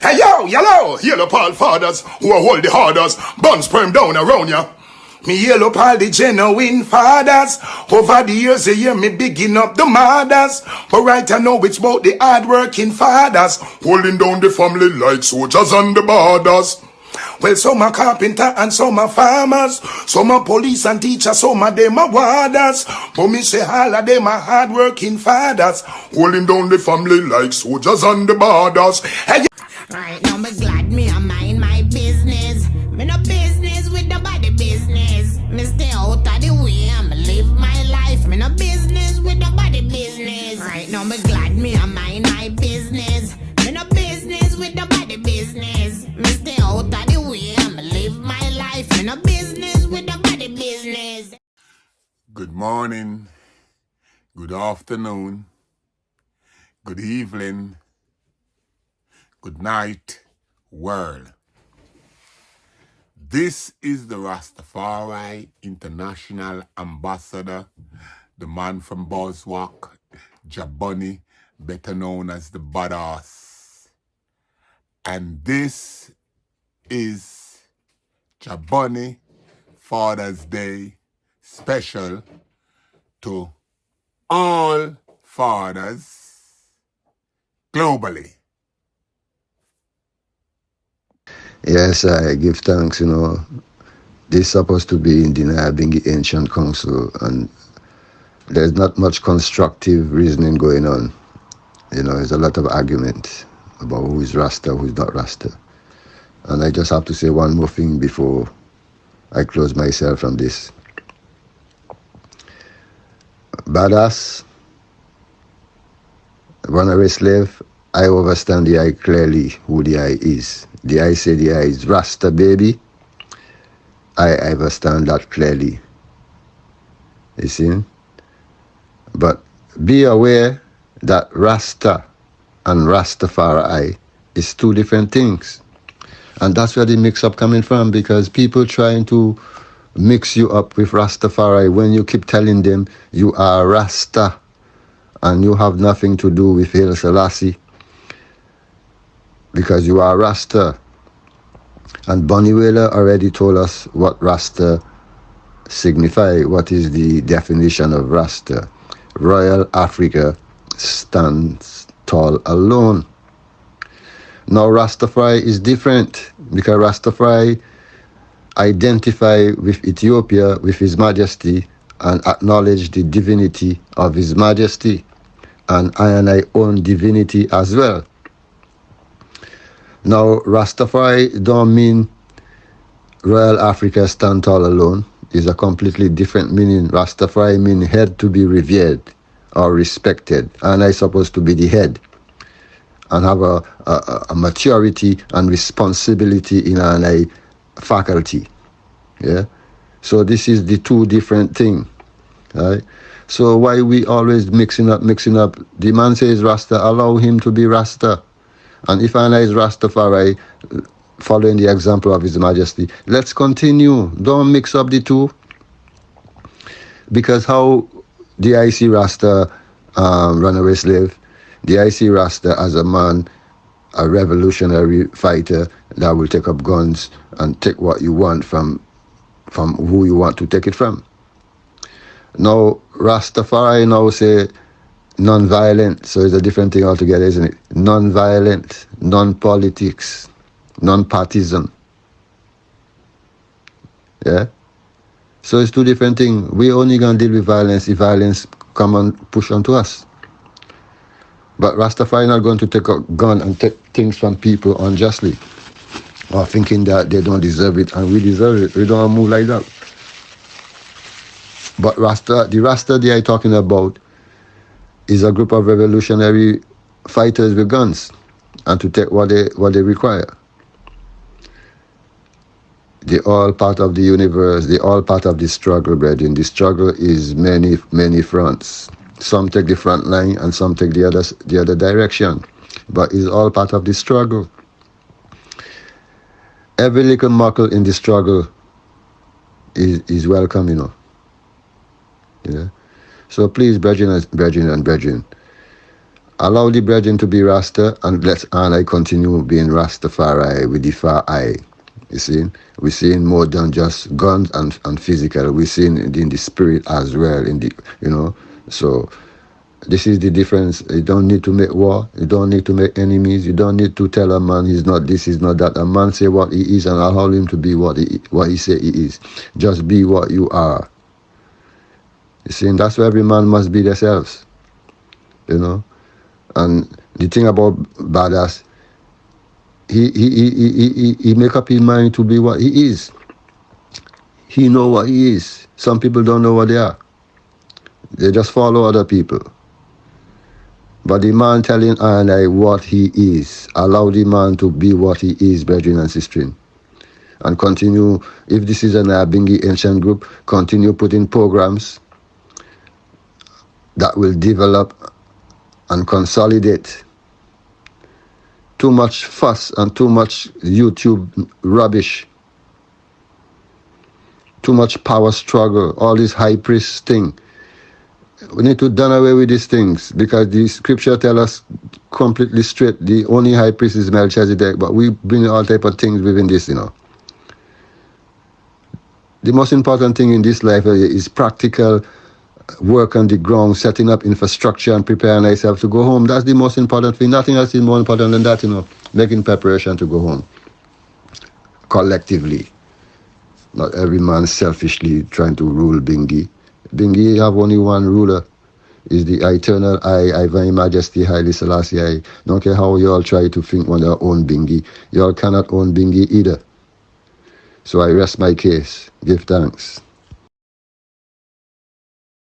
Hey yo, yellow Paul fathers who are hold the harders, buns sperm down around ya. Me yellow Paul the genuine fathers. Over the years you hear me bigging up the mothers. But right I know it's about the hard-working fathers, holding down the family like soldiers on the borders. Well, some are carpenter and some are farmers, some are police and teachers, some of them are warders. But me say all of them are hard-working fathers, holding down the family like soldiers on the borders. Hey, right now me glad me I mind my business. Me no business with nobody business. Me stay out of the way and me live my life. Me no business with nobody business. Right now me glad me I mind my business. Me no business with nobody business. Me stay out of the way and me live my life. Me no business with nobody business. good morning, good afternoon, good evening, good night, world. This is the Rastafari International Ambassador, the man from Boswalk, JahBunny, better known as the Badass. And this is JahBunny Father's Day special to all fathers globally. Yes, I give thanks, This is supposed to be in the Nyabingi Ancient Council, and there's not much constructive reasoning going on. There's a lot of argument about who is Rasta, who is not Rasta. And I just have to say one more thing before I close myself from this. Badass, runaway slave, I understand the I clearly who the I is. The I say the I is Rasta, baby. I understand that clearly. You see? But be aware that Rasta and Rastafari is two different things. And that's where the mix-up coming from, because people trying to mix you up with Rastafari when you keep telling them you are Rasta and you have nothing to do with Haile Selassie because you are Rasta. And Bonnie Whaler already told us what Rasta signify, what is the definition of Rasta. Royal Africa stands tall alone. Now Rastafari is different, because Rastafari identify with Ethiopia, with His Majesty, and acknowledge the divinity of His Majesty, and I own divinity as well. Now Rastafari don't mean Royal Africa stand tall alone. It's a completely different meaning. Rastafari mean head to be revered or respected, and I supposed to be the head and have a maturity and responsibility in an faculty. Yeah. So this is the two different thing. Right? So why we always mixing up? The man says Rasta, allow him to be Rasta. And if I is Rastafari, following the example of His Majesty, let's continue. Don't mix up the two. Because how the IC Rasta runaway slave, the IC Rasta as a man, a revolutionary fighter that will take up guns and take what you want from who you want to take it from. Now Rastafari now say non-violent, so it's a different thing altogether, isn't it? Non-violent, non-politics, non-partisan. Yeah? So it's two different things. We're only going to deal with violence if violence come and push onto us. But Rastafari not going to take a gun and take things from people unjustly, or thinking that they don't deserve it and we deserve it. We don't move like that. But the Rasta they are talking about is a group of revolutionary fighters with guns and to take what they require. They're all part of the universe. They're all part of the struggle, brethren. The struggle is many, many fronts. Some take the front line and some take the other direction. But it's all part of the struggle. Every little muckle in the struggle is welcome, Yeah. So please, brethren, Allow the brethren to be Rasta, and I continue being Rastafari with the far eye. You see, we're seeing more than just guns and physical. We're seeing it in the spirit as well. So this is the difference. You don't need to make war. You don't need to make enemies. You don't need to tell a man he's not this, he's not that. A man say what he is, and allow him to be what he say he is. Just be what you are. You see, and that's why every man must be themselves. And the thing about Badass, he make up his mind to be what he is. He know what he is. Some people don't know what they are. They just follow other people. But the man telling I what he is, allow the man to be what he is, brethren and sisters. And continue, if this is an Abingi ancient group, continue putting programs that will develop and consolidate. Too much fuss and too much YouTube rubbish. Too much power struggle, all this high priest thing. We need to done away with these things, because the scripture tell us completely straight, the only high priest is Melchizedek, but we bring all type of things within this, The most important thing in this life is practical work on the ground, setting up infrastructure and preparing ourselves to go home. That's the most important thing. Nothing else is more important than that, making preparation to go home. Collectively. Not every man selfishly trying to rule Bingi. Bingi have only one ruler. Is the eternal I, Divine Majesty, Haile Selassie I. Don't care how you all try to think one their own Bingi. You all cannot own Bingi either. So I rest my case. Give thanks.